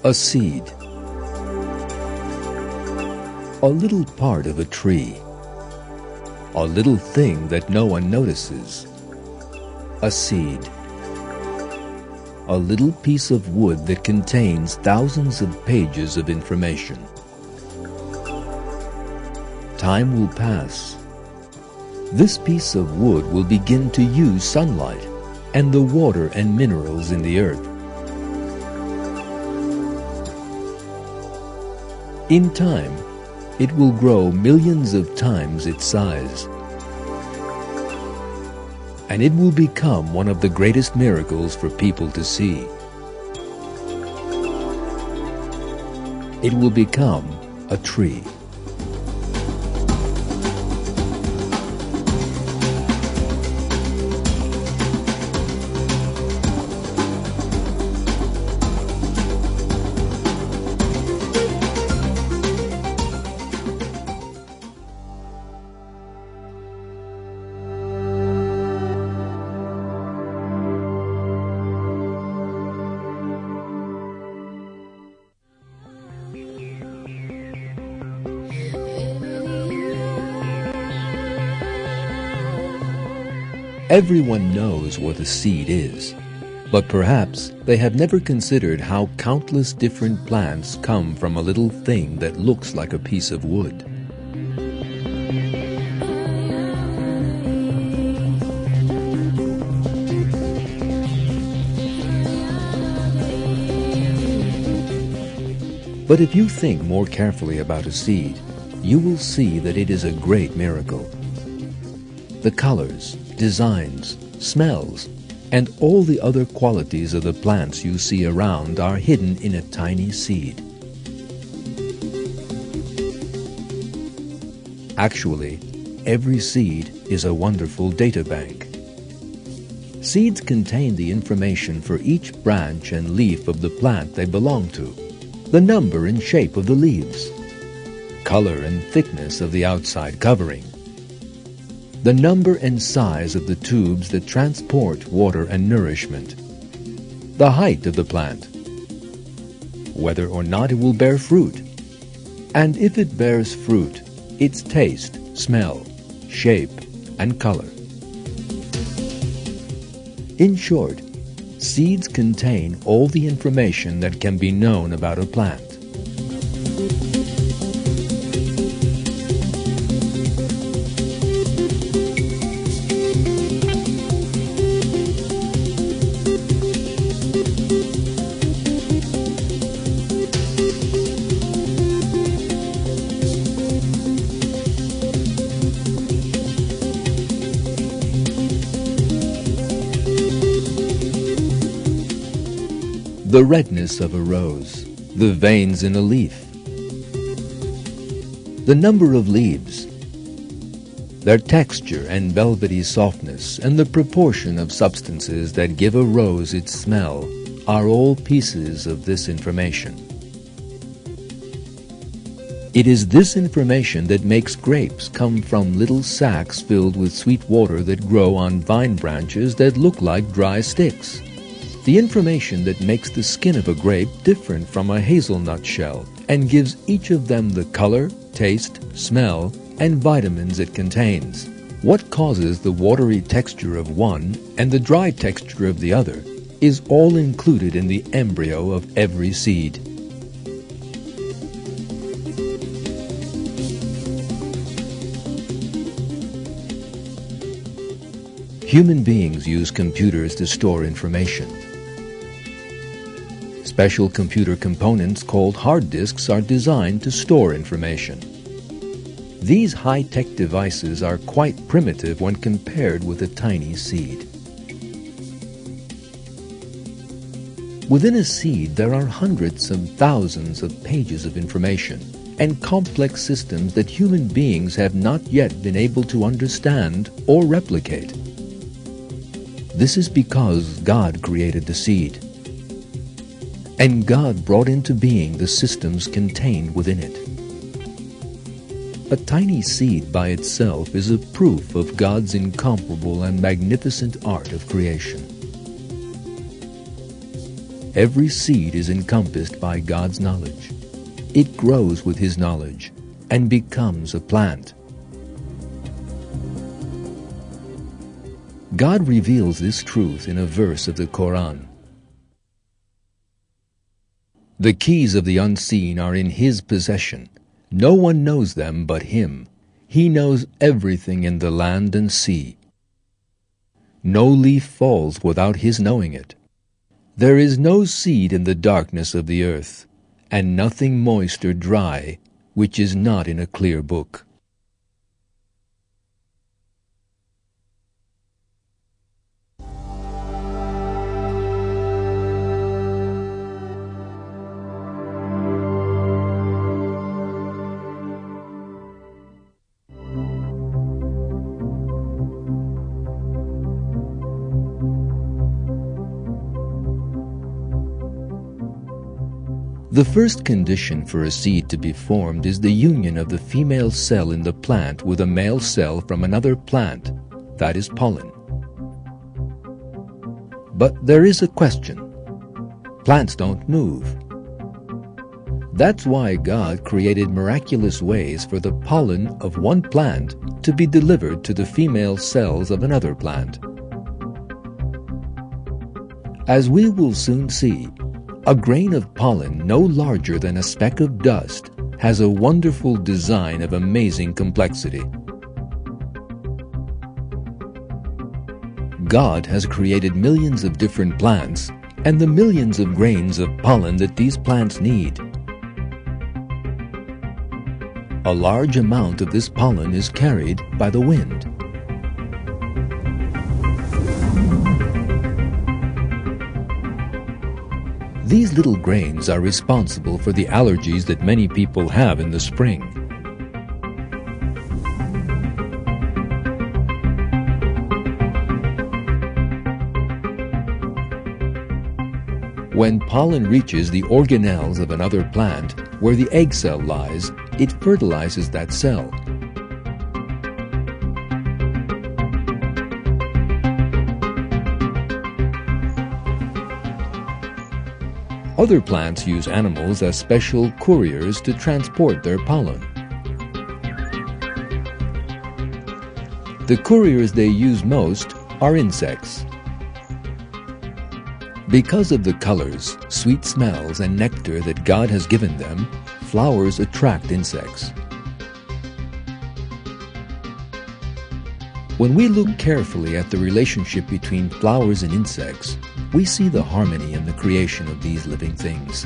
A seed. A little part of a tree. A little thing that no one notices. A seed. A little piece of wood that contains thousands of pages of information. Time will pass. This piece of wood will begin to use sunlight and the water and minerals in the earth. In time, it will grow millions of times its size. And it will become one of the greatest miracles for people to see. It will become a tree. Everyone knows what a seed is, but perhaps they have never considered how countless different plants come from a little thing that looks like a piece of wood. But if you think more carefully about a seed, you will see that it is a great miracle. The colors, designs, smells, and all the other qualities of the plants you see around are hidden in a tiny seed. Actually, every seed is a wonderful data bank. Seeds contain the information for each branch and leaf of the plant they belong to, the number and shape of the leaves, color and thickness of the outside covering, the number and size of the tubes that transport water and nourishment, the height of the plant, whether or not it will bear fruit, and if it bears fruit, its taste, smell, shape, and color. In short, seeds contain all the information that can be known about a plant. The redness of a rose, the veins in a leaf, the number of leaves, their texture and velvety softness, and the proportion of substances that give a rose its smell are all pieces of this information. It is this information that makes grapes come from little sacks filled with sweet water that grow on vine branches that look like dry sticks. The information that makes the skin of a grape different from a hazelnut shell and gives each of them the color, taste, smell, and vitamins it contains. What causes the watery texture of one and the dry texture of the other is all included in the embryo of every seed. Human beings use computers to store information. Special computer components called hard disks are designed to store information. These high-tech devices are quite primitive when compared with a tiny seed. Within a seed, there are hundreds of thousands of pages of information and complex systems that human beings have not yet been able to understand or replicate. This is because God created the seed. And God brought into being the systems contained within it. A tiny seed by itself is a proof of God's incomparable and magnificent art of creation. Every seed is encompassed by God's knowledge. It grows with His knowledge and becomes a plant. God reveals this truth in a verse of the Quran. The keys of the unseen are in His possession. No one knows them but Him. He knows everything in the land and sea. No leaf falls without His knowing it. There is no seed in the darkness of the earth, and nothing moist or dry which is not in a clear book. The first condition for a seed to be formed is the union of the female cell in the plant with a male cell from another plant, that is pollen. But there is a question. Plants don't move. That's why God created miraculous ways for the pollen of one plant to be delivered to the female cells of another plant. As we will soon see, a grain of pollen no larger than a speck of dust has a wonderful design of amazing complexity. God has created millions of different plants and the millions of grains of pollen that these plants need. A large amount of this pollen is carried by the wind. These little grains are responsible for the allergies that many people have in the spring. When pollen reaches the organelles of another plant, where the egg cell lies, it fertilizes that cell. Other plants use animals as special couriers to transport their pollen. The couriers they use most are insects. Because of the colors, sweet smells, and nectar that God has given them, flowers attract insects. When we look carefully at the relationship between flowers and insects, we see the harmony in the creation of these living things.